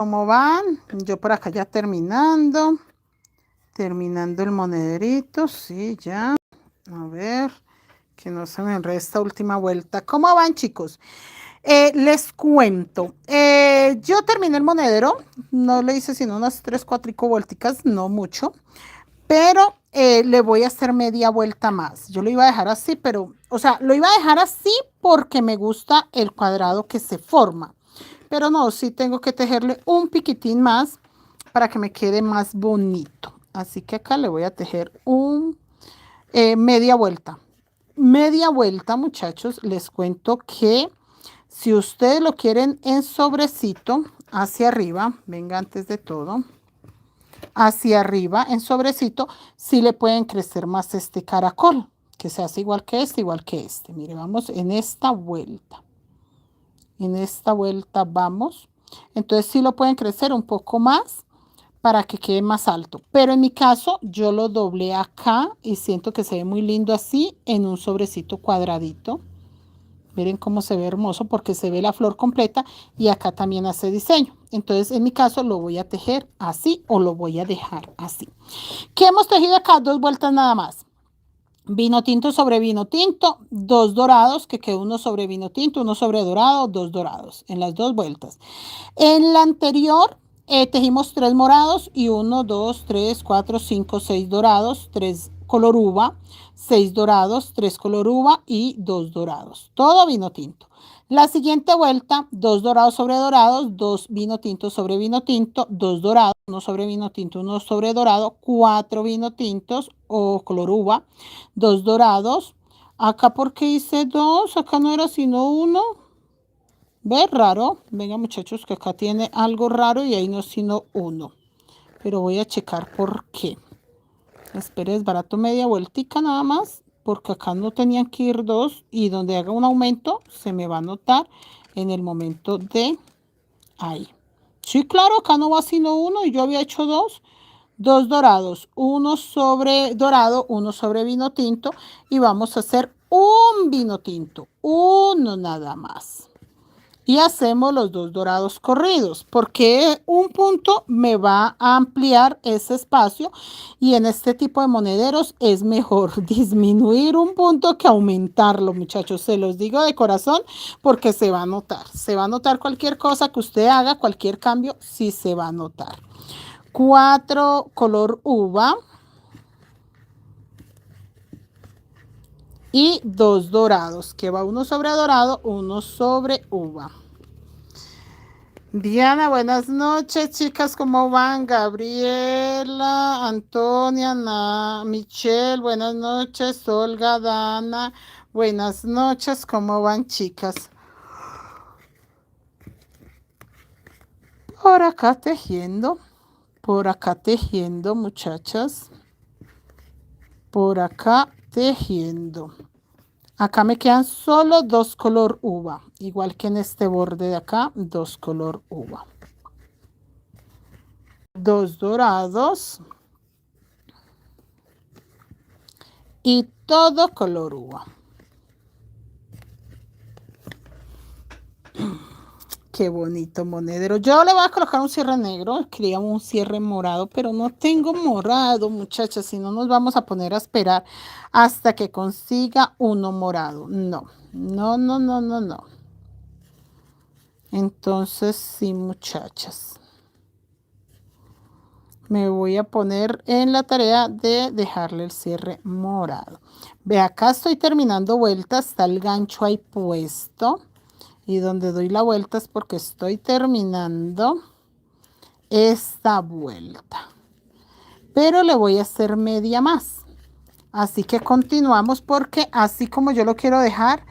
¿Cómo van? Yo por acá ya terminando el monederito, sí, ya. A ver, que no se me enrede esta última vuelta. ¿Cómo van, chicos? Les cuento. Yo terminé el monedero, no le hice sino unas 3, 4 vuelticas, no mucho, pero le voy a hacer media vuelta más. Yo lo iba a dejar así, pero, o sea, lo iba a dejar así porque me gusta el cuadrado que se forma. Pero no, sí tengo que tejerle un piquitín más para que me quede más bonito. Así que acá le voy a tejer un media vuelta. Media vuelta, muchachos, les cuento que si ustedes lo quieren en sobrecito, hacia arriba, venga antes de todo, hacia arriba en sobrecito, sí le pueden crecer más este caracol, que se hace igual que este, igual que este. Mire, vamos en esta vuelta. En esta vuelta vamos. Entonces sí lo pueden crecer un poco más para que quede más alto. Pero en mi caso yo lo doblé acá y siento que se ve muy lindo así en un sobrecito cuadradito. Miren cómo se ve hermoso porque se ve la flor completa y acá también hace diseño. Entonces en mi caso lo voy a tejer así o lo voy a dejar así. ¿Qué hemos tejido acá? 2 vueltas nada más. Vino tinto sobre vino tinto, 2 dorados, que quedó uno sobre vino tinto, uno sobre dorado, 2 dorados en las 2 vueltas. En la anterior tejimos 3 morados y 1, 2, 3, 4, 5, 6 dorados, 3 color uva, 6 dorados, 3 color uva y 2 dorados. Todo vino tinto. La siguiente vuelta, 2 dorados sobre dorados, 2 vino tinto sobre vino tinto, 2 dorados, 1 sobre vino tinto, 1 sobre dorado, 4 vino tintos o color uva, 2 dorados. Acá porque hice 2, acá no era sino 1. ¿Ve? Raro. Venga, muchachos, que acá tiene algo raro y ahí no es sino 1. Pero voy a checar por qué. Espere, es barato media vueltica nada más, porque acá no tenían que ir 2 y donde haga un aumento se me va a notar en el momento de ahí. Sí, claro, acá no va sino 1 y yo había hecho 2. 2 dorados, 1 sobre dorado, 1 sobre vino tinto y vamos a hacer un vino tinto, uno nada más. Y hacemos los 2 dorados corridos, porque un punto me va a ampliar ese espacio y en este tipo de monederos es mejor disminuir un punto que aumentarlo, muchachos. Se los digo de corazón porque se va a notar cualquier cosa que usted haga, cualquier cambio, sí se va a notar. 4 color uva y 2 dorados, que va uno sobre dorado, uno sobre uva. Diana, buenas noches, chicas, ¿cómo van? Gabriela, Antonia, Michelle, buenas noches, Olga, Dana, buenas noches, ¿cómo van, chicas? Por acá tejiendo, muchachas, por acá tejiendo. Acá me quedan solo 2 color uva, igual que en este borde de acá, 2 color uva. 2 dorados. Y todo color uva. Qué bonito monedero. Yo le voy a colocar un cierre negro. Queríamos un cierre morado, pero no tengo morado, muchachas. Si no, nos vamos a poner a esperar hasta que consiga uno morado. No, no, no, no, no, no. Entonces, sí, muchachas. Me voy a poner en la tarea de dejarle el cierre morado. Ve, acá estoy terminando vueltas. Está el gancho ahí puesto. Y donde doy la vuelta es porque estoy terminando esta vuelta. Pero le voy a hacer media más. Así que continuamos porque así como yo lo quiero dejar,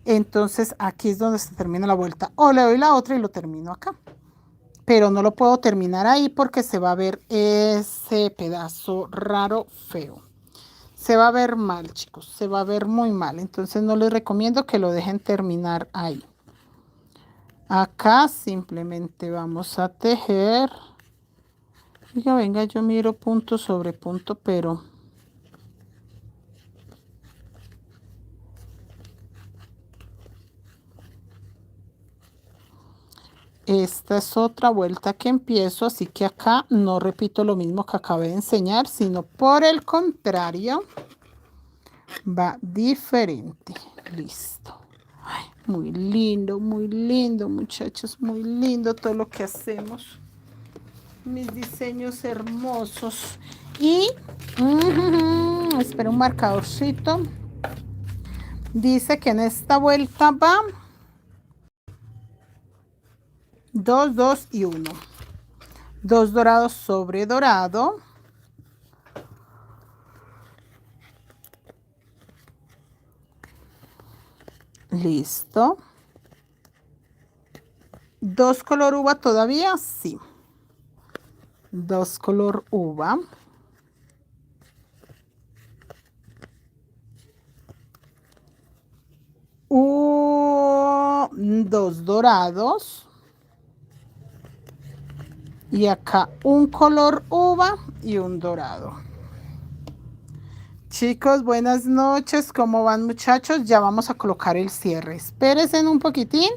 entonces aquí es donde se termina la vuelta. O le doy la otra y lo termino acá. Pero no lo puedo terminar ahí porque se va a ver ese pedazo raro, feo. Se va a ver mal, chicos. Se va a ver muy mal. Entonces no les recomiendo que lo dejen terminar ahí. Acá simplemente vamos a tejer. Oiga, venga, yo miro punto sobre punto, pero Esta es otra vuelta que empiezo, así que acá no repito lo mismo que acabé de enseñar, sino por el contrario, va diferente. Listo. Ay, muy lindo, muchachos, muy lindo todo lo que hacemos. Mis diseños hermosos. Y, espera un marcadorcito. Dice que en esta vuelta va 2, 2 y 1. 2 dorados sobre dorado. Listo. 2 color uva todavía, sí. 2 color uva. Dos dorados. Y acá un color uva y un dorado. Chicos, buenas noches. ¿Cómo van, muchachos? Ya vamos a colocar el cierre. Espérense un poquitín,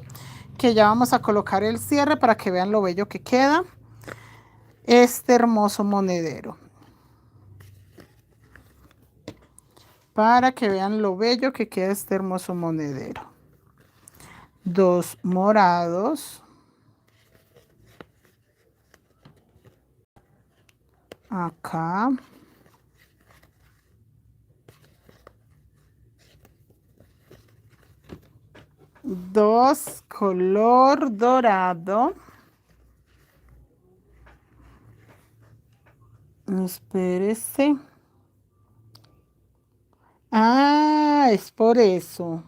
que ya vamos a colocar el cierre para que vean lo bello que queda este hermoso monedero. Para que vean lo bello que queda este hermoso monedero. 2 morados. Acá. 2 color dorado. Espérese. Ah, es por eso.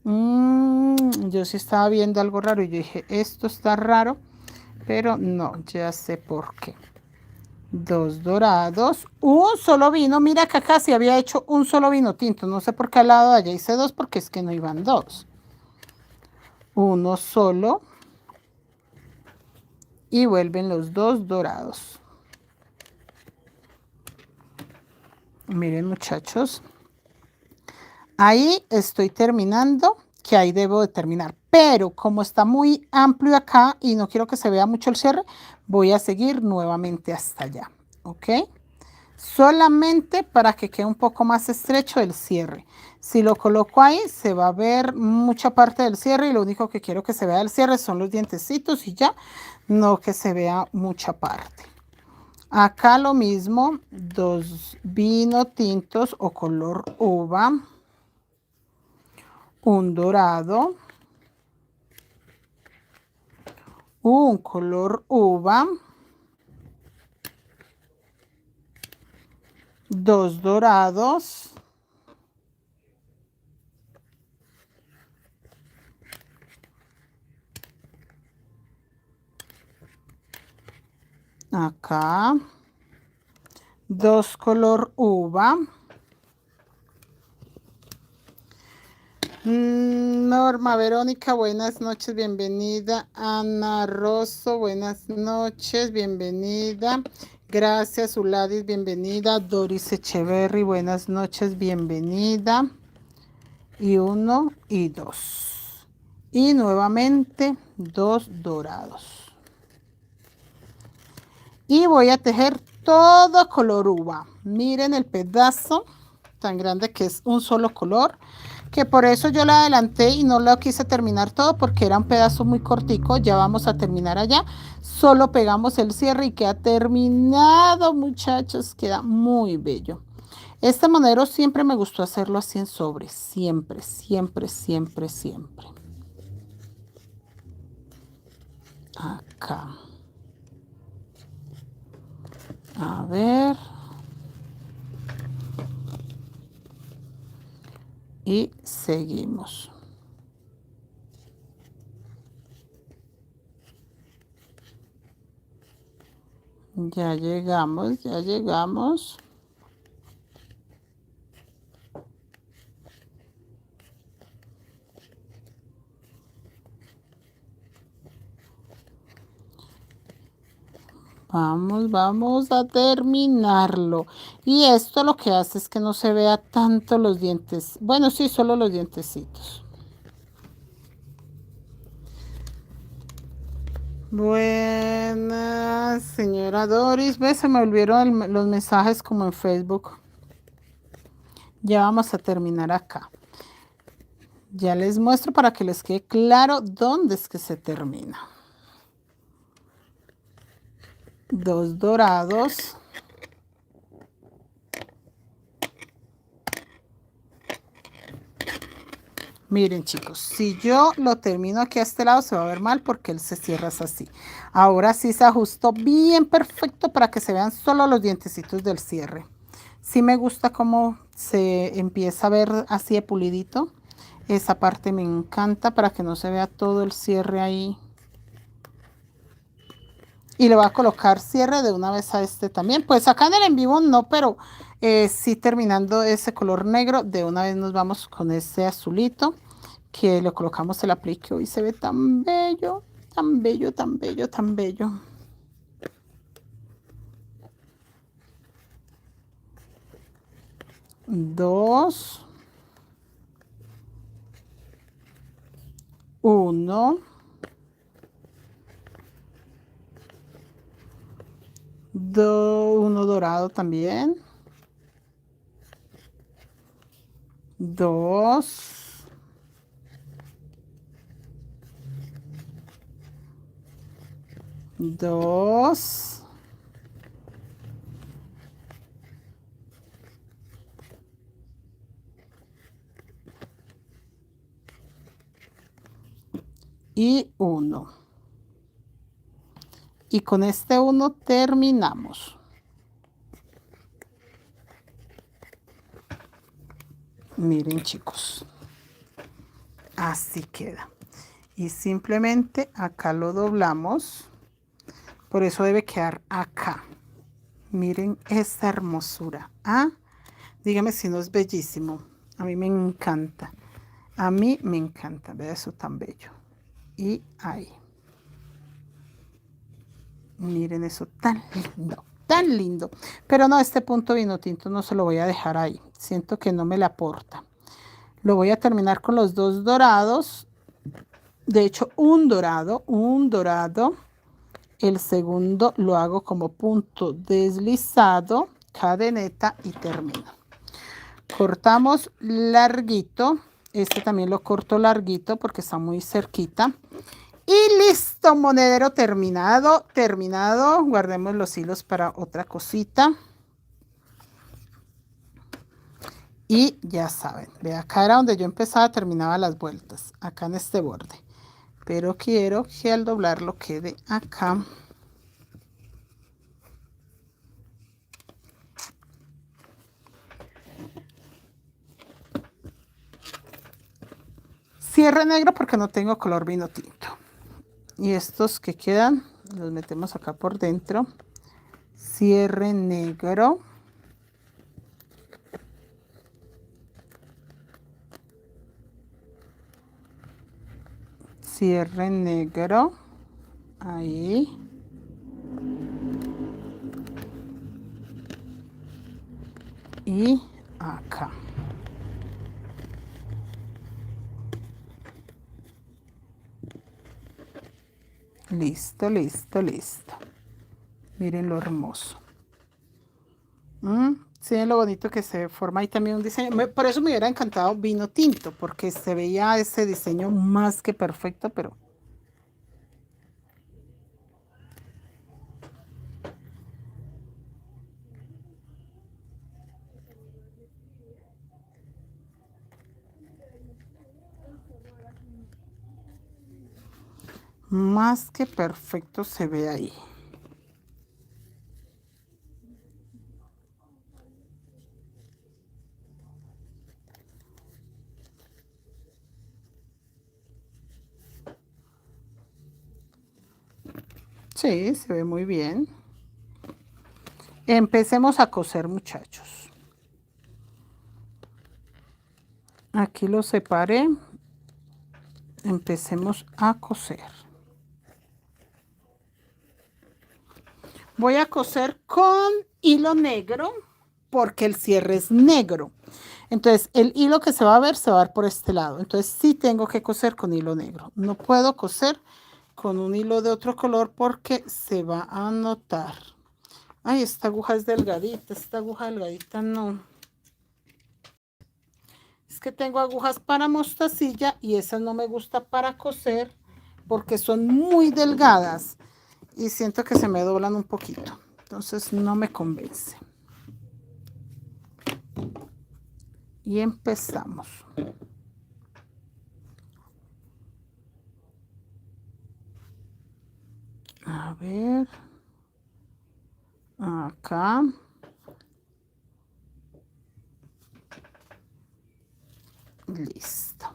Yo sí estaba viendo algo raro y yo dije, esto está raro, pero no, ya sé por qué. 2 dorados, un solo vino. Mira que acá sí había hecho un solo vino tinto. No sé por qué al lado de allá hice 2 porque es que no iban 2. Uno solo. Y vuelven los 2 dorados. Miren, muchachos. Ahí estoy terminando, que ahí debo de terminar. Pero como está muy amplio acá y no quiero que se vea mucho el cierre, voy a seguir nuevamente hasta allá. ¿Ok? Solamente para que quede un poco más estrecho el cierre. Si lo coloco ahí, se va a ver mucha parte del cierre y lo único que quiero que se vea el cierre son los dientecitos y ya, no que se vea mucha parte. Acá lo mismo, 2 vino tintos o color uva, un dorado, un color uva, 2 dorados, acá, 2 color uva. Norma Verónica, buenas noches, bienvenida. Ana Rosso, buenas noches, bienvenida. Gracias, Uladis, bienvenida. Doris Echeverry, buenas noches, bienvenida. Y 1 y 2. Y nuevamente 2 dorados. Y voy a tejer todo color uva. Miren el pedazo tan grande que es un solo color, que por eso yo la adelanté y no lo quise terminar todo porque era un pedazo muy cortico. Ya vamos a terminar allá, solo pegamos el cierre y queda terminado, muchachos, queda muy bello. Este monedero siempre me gustó hacerlo así en sobre, siempre, siempre, siempre, siempre. Acá. A ver. Y seguimos. Ya llegamos, ya llegamos. Vamos a terminarlo. Y esto lo que hace es que no se vea tanto los dientes. Bueno, sí, solo los dientecitos. Buenas, señora Doris. ¿Ves? Se me volvieron los mensajes como en Facebook. Ya vamos a terminar acá. Ya les muestro para que les quede claro dónde es que se termina. 2 dorados. Miren, chicos, si yo lo termino aquí a este lado se va a ver mal porque él se cierra así. Ahora sí se ajustó bien perfecto para que se vean solo los dientecitos del cierre. Sí me gusta cómo se empieza a ver así de pulidito. Esa parte me encanta para que no se vea todo el cierre ahí. Y le voy a colocar cierre de una vez a este también. Pues acá en el en vivo no, pero sí terminando ese color negro, de una vez nos vamos con ese azulito que le colocamos el aplique. Hoy se ve tan bello, tan bello, tan bello, tan bello. Dos. 1. 1 dorado también. 2. 2. 1. Y con este 1 terminamos. Miren, chicos, así queda. Y simplemente acá lo doblamos. Por eso debe quedar acá. Miren esta hermosura. ¿Ah? Dígame si no es bellísimo. A mí me encanta. A mí me encanta. Vea eso tan bello. Y ahí. Miren eso tan lindo. Tan lindo. Pero no, este punto vino tinto no se lo voy a dejar ahí. Siento que no me le aporta. Lo voy a terminar con los 2 dorados. De hecho, un dorado. El segundo lo hago como punto deslizado, cadeneta y termino. Cortamos larguito. Este también lo corto larguito porque está muy cerquita. Y listo, monedero terminado, terminado. Guardemos los hilos para otra cosita. Y ya saben, ve acá era donde yo empezaba, terminaba las vueltas, acá en este borde. Pero quiero que al doblarlo quede acá. Cierre negro porque no tengo color vino tinto. Y estos que quedan los metemos acá por dentro. Cierre negro. Cierre negro. Ahí. Y acá. Listo, listo, listo. Miren lo hermoso. Sí, lo bonito que se forma ahí también un diseño. Por eso me hubiera encantado vino tinto, porque se veía ese diseño más que perfecto, pero... más que perfecto se ve ahí. Sí, se ve muy bien. Empecemos a coser, muchachos. Aquí lo separé. Empecemos a coser. Voy a coser con hilo negro porque el cierre es negro. Entonces el hilo que se va a ver por este lado. Entonces sí tengo que coser con hilo negro. No puedo coser con un hilo de otro color porque se va a notar. Ay, esta aguja es delgadita, esta aguja delgadita no. Es que tengo agujas para mostacilla y esas no me gusta para coser porque son muy delgadas y siento que se me doblan un poquito. Entonces no me convence. Y empezamos. A ver. Acá. Listo.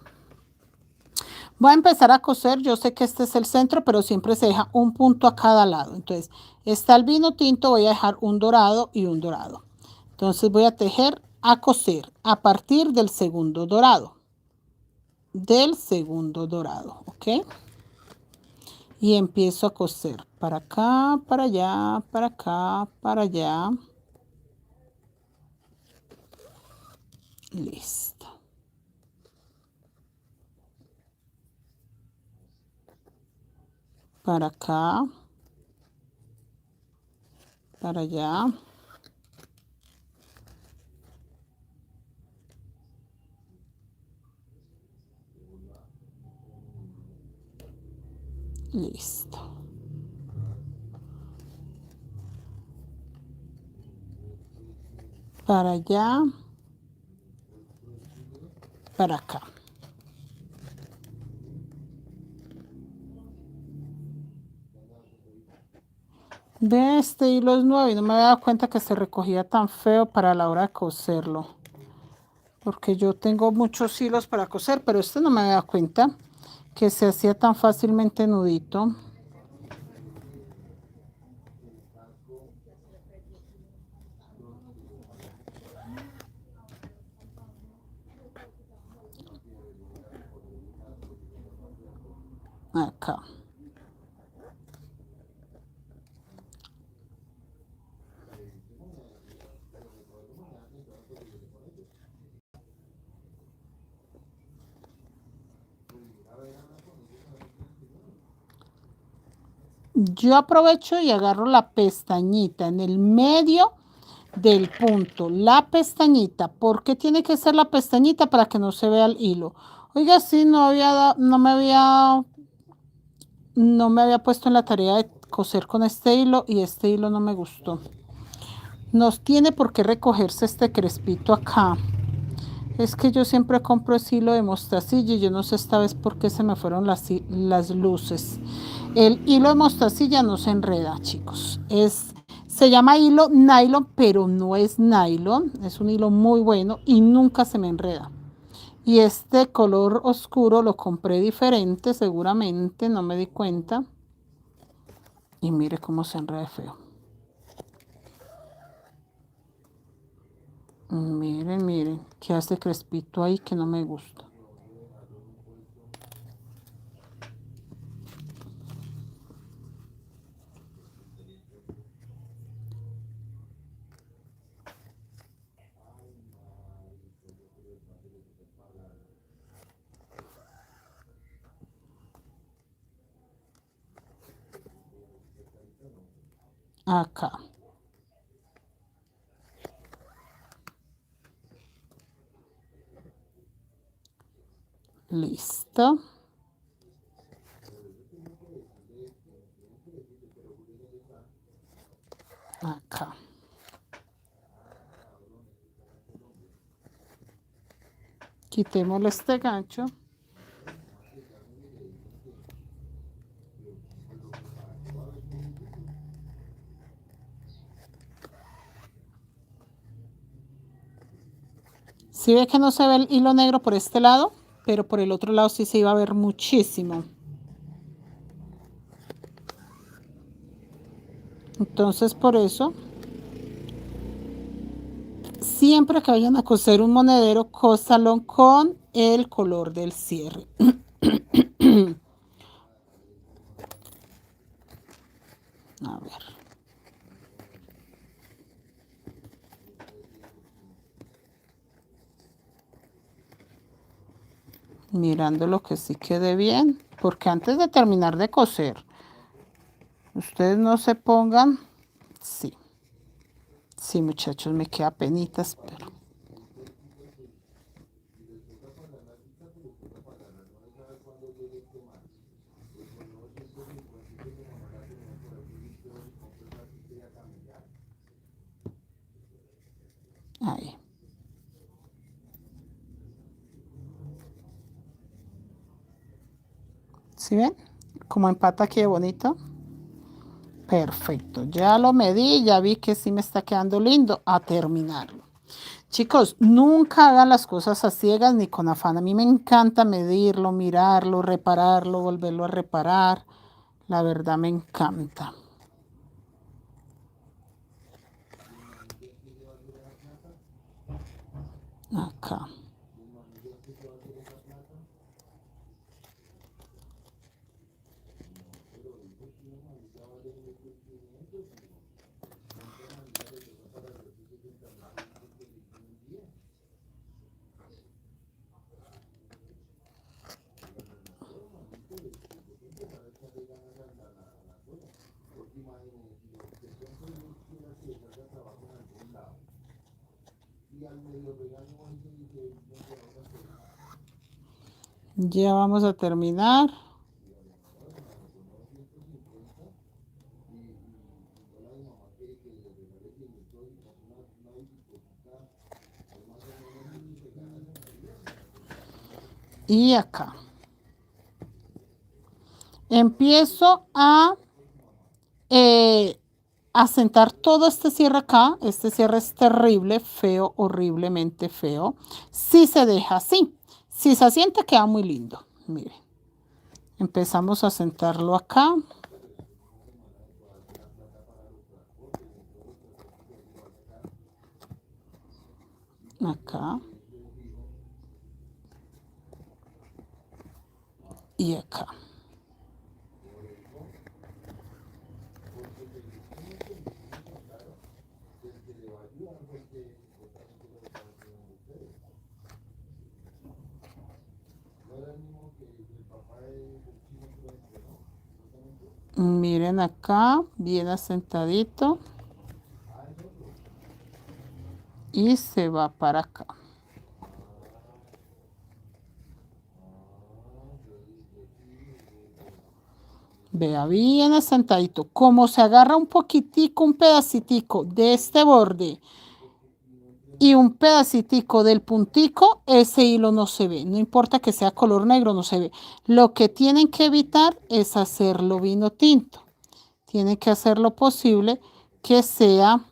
Voy a empezar a coser. Yo sé que este es el centro, pero siempre se deja un punto a cada lado. Entonces, está el vino tinto, voy a dejar un dorado y un dorado. Entonces voy a tejer a coser a partir del segundo dorado. ¿Ok? Y empiezo a coser para acá, para allá, para acá, para allá. Listo. Para acá, para allá. Listo. Para allá, para acá. Ve, este hilo es nuevo y no me había dado cuenta que se recogía tan feo para la hora de coserlo. Porque yo tengo muchos hilos para coser, pero este no me había dado cuenta que se hacía tan fácilmente nudito. Acá. Yo aprovecho y agarro la pestañita en el medio del punto, la pestañita. ¿Por qué tiene que ser la pestañita? Para que no se vea el hilo. Oiga, sí, no me había puesto en la tarea de coser con este hilo y este hilo no me gustó. No tiene por qué recogerse este crespito acá. Es que yo siempre compro ese hilo de mostacilla y yo no sé esta vez por qué se me fueron las luces. El hilo de mostacilla no se enreda, chicos. Se llama hilo nylon, pero no es nylon. Es un hilo muy bueno y nunca se me enreda. Y este color oscuro lo compré diferente, seguramente, no me di cuenta. Y mire cómo se enreda feo. Miren, miren, que hace crespito ahí que no me gusta. Acá. Listo. Acá. Quitémosle este gancho. Si ve que no se ve el hilo negro por este lado, pero por el otro lado sí se iba a ver muchísimo. Entonces por eso, siempre que vayan a coser un monedero, cósalo con el color del cierre. A ver. Mirando lo que sí quede bien. porque antes de terminar de coser, ustedes no se pongan, sí, sí muchachos, me queda penitas, pero ahí. ¿Sí ven? Como empata aquí de bonito. Perfecto, ya lo medí, ya vi que sí me está quedando lindo. A terminarlo. Chicos, nunca hagan las cosas a ciegas ni con afán. A mí me encanta medirlo, mirarlo, repararlo, volverlo a reparar. La verdad me encanta. Acá. Ya vamos a terminar. Y acá. Empiezo a sentar todo este cierre acá. Este cierre es terrible, feo, horriblemente feo. Si se deja así. Si se asienta queda muy lindo. Miren. Empezamos a sentarlo acá. Acá. Y acá. Miren acá, bien asentadito. Y se va para acá. Vea, bien asentadito. Como se agarra un poquitico, un pedacitico de este borde y un pedacitico del puntico, ese hilo no se ve. No importa que sea color negro, no se ve. Lo que tienen que evitar es hacerlo vino tinto. Tienen que hacer lo posible que sea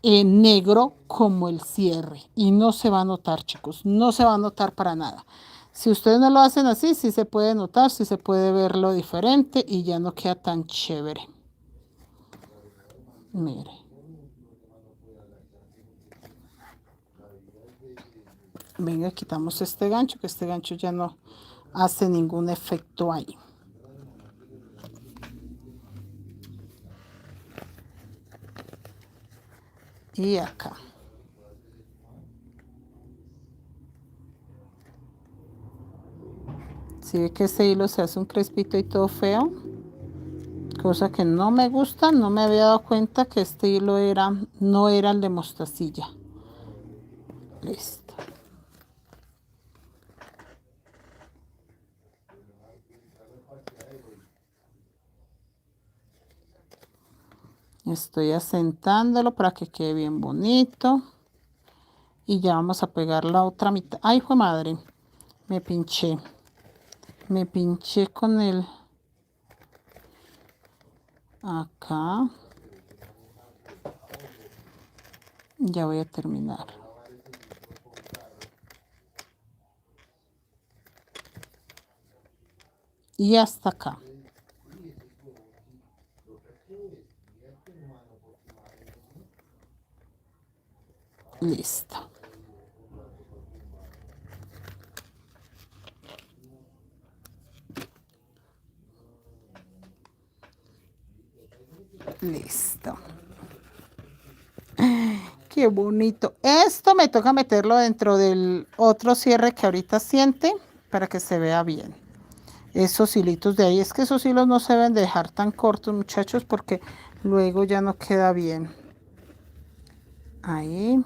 negro como el cierre. Y no se va a notar, chicos. No se va a notar para nada. Si ustedes no lo hacen así, sí se puede notar, sí se puede ver lo diferente y ya no queda tan chévere. Mire. Venga, quitamos este gancho, que este gancho ya no hace ningún efecto ahí. Y acá. Si ve que este hilo se hace un crespito y todo feo, cosa que no me gusta, no me había dado cuenta que este hilo no era el de mostacilla. Listo. Estoy asentándolo para que quede bien bonito. Y ya vamos a pegar la otra mitad. ¡Ay, fue madre! Me pinché. Me pinché con el... Acá. Ya voy a terminar. Y hasta acá. Listo. Listo. Qué bonito. Esto me toca meterlo dentro del otro cierre que ahorita siente para que se vea bien. esos hilitos de ahí. Es que esos hilos no se deben dejar tan cortos, muchachos, porque luego ya no queda bien. Ahí.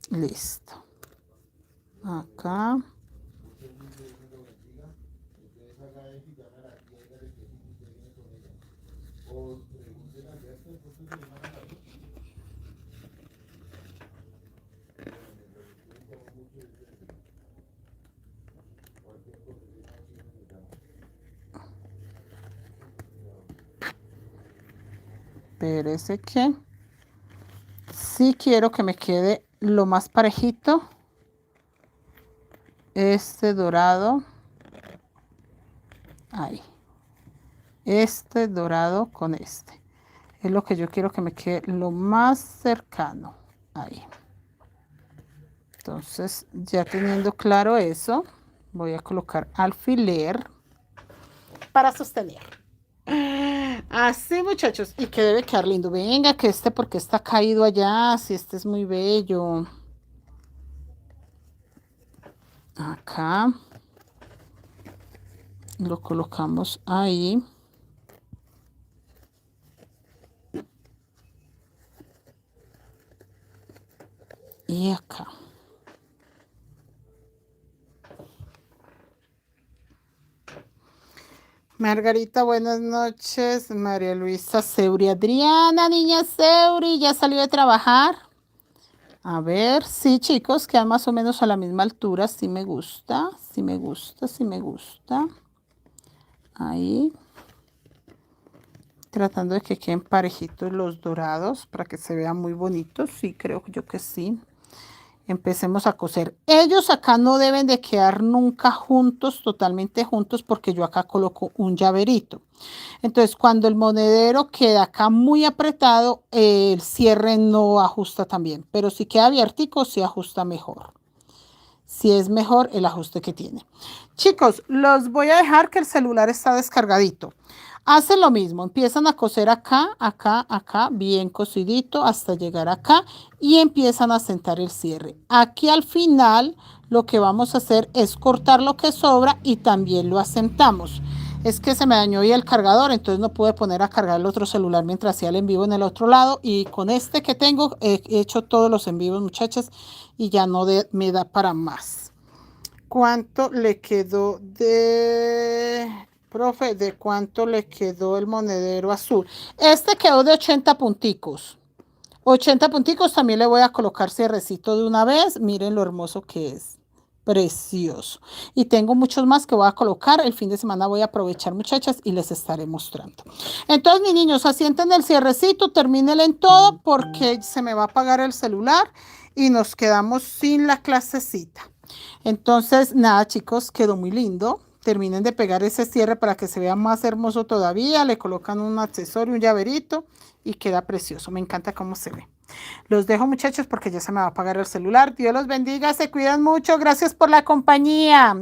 Listo. Acá. Espérese que sí quiero que me quede lo más parejito. Este dorado. Ahí. Este dorado con este. Es lo que yo quiero que me quede lo más cercano. Ahí. Entonces, ya teniendo claro eso, voy a colocar alfiler para sostener. Así, muchachos, y que debe quedar lindo. Venga, que este porque está caído allá, si este es muy bello. Acá lo colocamos ahí. Y acá. Margarita, buenas noches. María Luisa Seuri. Adriana, niña Seuri, ¿ya salió de trabajar? A ver, sí, chicos, quedan más o menos a la misma altura. Sí me gusta, sí me gusta, sí me gusta. Ahí. Tratando de que queden parejitos los dorados para que se vean muy bonitos. Sí, creo yo que sí. Empecemos a coser. Ellos acá no deben de quedar nunca juntos, totalmente juntos, porque yo acá coloco un llaverito. Entonces, cuando el monedero queda acá muy apretado, el cierre no ajusta tan bien. Pero si queda abiertico, sí ajusta mejor. Si es mejor el ajuste que tiene. Chicos, los voy a dejar que el celular está descargadito. Hacen lo mismo, empiezan a coser acá, acá, acá, bien cosidito hasta llegar acá y empiezan a sentar el cierre. Aquí al final lo que vamos a hacer es cortar lo que sobra y también lo asentamos. Es que se me dañó hoy el cargador, entonces no pude poner a cargar el otro celular mientras hacía el en vivo en el otro lado. Y con este que tengo he hecho todos los en vivos, muchachas, y ya no me da para más. ¿Cuánto le quedó profe, de cuánto le quedó el monedero azul? Este quedó de 80 punticos. 80 punticos, también le voy a colocar cierrecito de una vez. Miren lo hermoso que es. Precioso. Y tengo muchos más que voy a colocar. El fin de semana voy a aprovechar, muchachas, y les estaré mostrando. Entonces, mis niños, asienten el cierrecito, termínenlo en todo porque se me va a apagar el celular y nos quedamos sin la clasecita. Entonces, nada, chicos, quedó muy lindo. Terminen de pegar ese cierre para que se vea más hermoso todavía. Le colocan un accesorio, un llaverito y queda precioso. Me encanta cómo se ve. Los dejo, muchachos, porque ya se me va a apagar el celular. Dios los bendiga, se cuidan mucho. Gracias por la compañía.